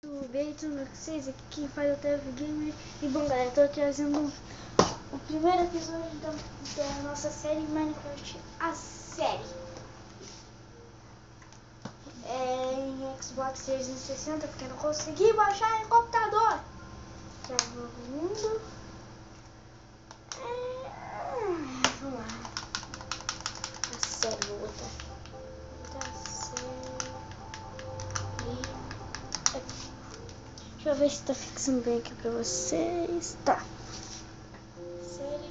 Tudo com vocês, aqui quem faz é o TV Gamer. E bom galera, tô trazendo o primeiro episódio da nossa série Minecraft, a série em Xbox 360, porque eu não consegui baixar em computador. Já mundo. Vamos lá. A série, vou botar série. Deixa eu ver se tá fixando bem aqui pra vocês. Tá. Série.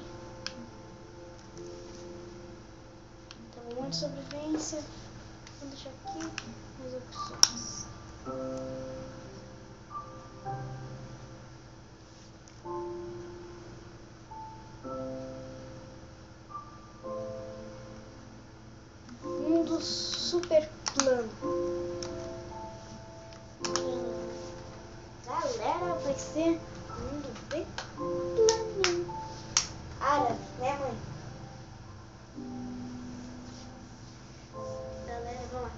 Então, um monte de sobrevivência. Vou deixar aqui as opções. Mundo super plano. Galera, vai ser mundo bem planinho. Árabe, né, mãe? Galera, vamos lá.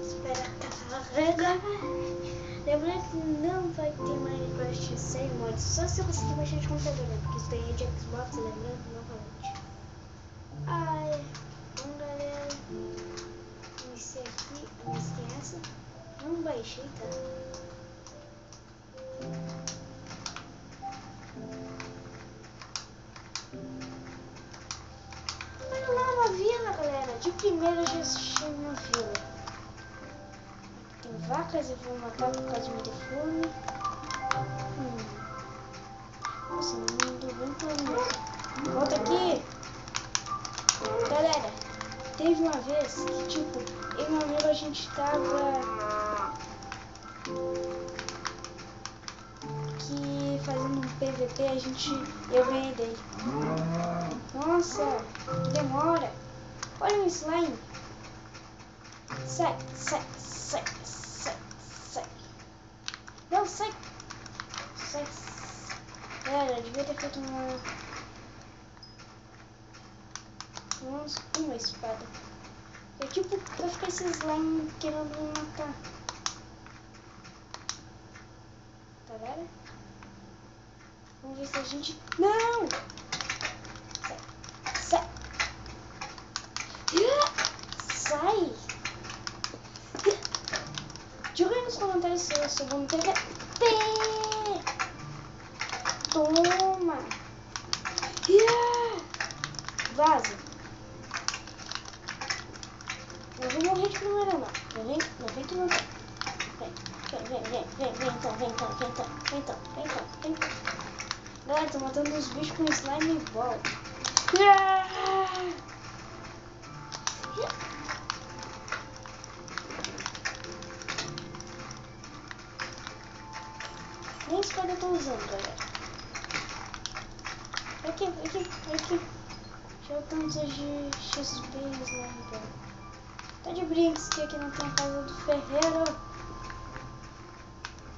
Espera carregar. Lembrando que não vai ter Minecraft sem mods, só se eu conseguir baixar de computador, né? Porque isso daí é de Xbox, lembrando, novamente. Ai, bom galera. Iniciei aqui, a música é essa. Não baixei, tá? Olha lá na vila, galera. De primeira eu já assisti uma vila. Tem vacas, eu vou matar por causa de me ter fome. Nossa, não tô bem planejado. Volta aqui. Galera, teve uma vez que, tipo, eu e meu amigo a gente tava fazendo um PVP, eu ganhei dele. Nossa, que demora. Olha o slime. Sai, sai, sai, sai, sai. Não, sai. Sai. Galera, eu devia ter feito uma espada. Eu, tipo, vai ficar esse slime querendo me matar. Tá vendo? Vamos ver se a gente... Não! Sai. Sai. Sai. Diga aí nos comentários se eu sou bom no PVP. Toma. Vaza. Eu vou morrer de primeira não. Não vem que não tem. Vem então. Galera, tô matando os bichos com slime ball. Nem espada eu tô usando, galera. Aqui. Deixa eu tanto de XP e slime ball. Tá de brinks que aqui não tem a casa do ferreiro.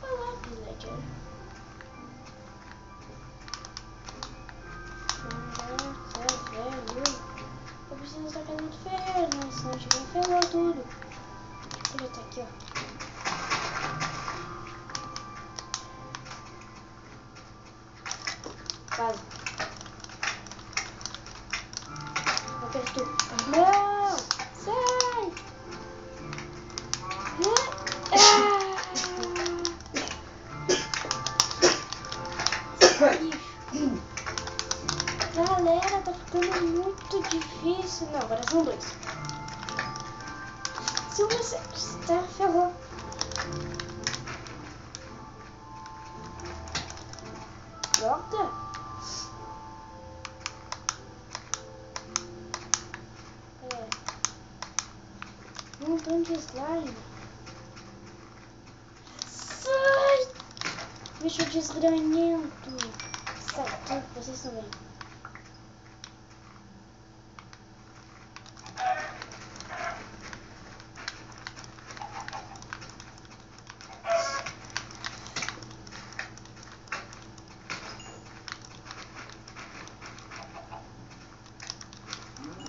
Olá, villager. Velho. Eu preciso da casa do ferreiro, né? Senão a gente vai ferrar tudo. Ele tá aqui, ó. Vaza. Apertou. Não! Sai! Galera, tá ficando muito difícil. Não, agora são dois. Se você está ferrou. Droga. Um montão de slime. Sai! Bicho desgranhento. Sai, vocês também.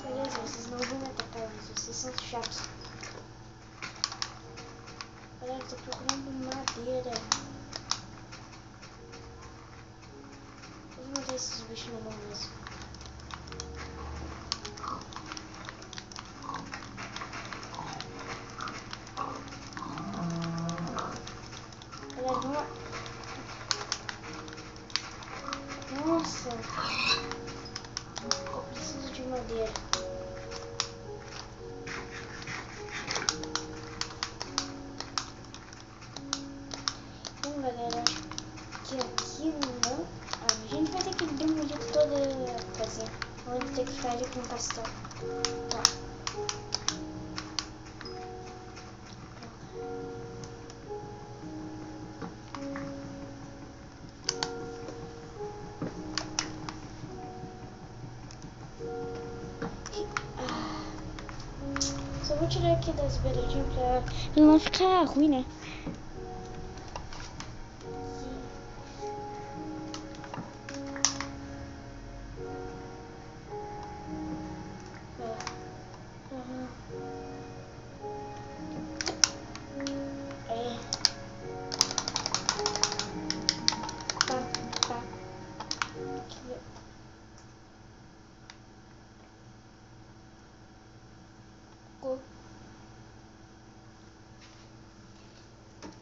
Beleza, vocês não vão me atacar, mas vocês são chatos. Galera, tô procurando madeira. Vou matar esses bichos no mão mesmo. Galera, vamos lá. Nossa. Eu preciso de madeira. Então, galera, acho que aqui não. A gente vai ter que demolir toda a casinha. Vamos ter que ficar ali com o castelo. Tá. Só vou tirar aqui das beiradinhas pra não ficar ruim, né?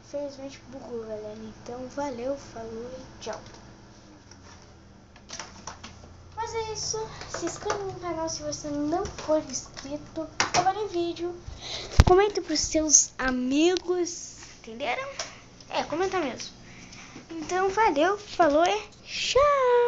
Infelizmente bugou, galera. Então valeu, falou e tchau. Mas é isso. Se inscreva no canal se você não for inscrito. Agora em vídeo. Comenta pros seus amigos. Entenderam? É, comenta mesmo. Então valeu, falou e tchau.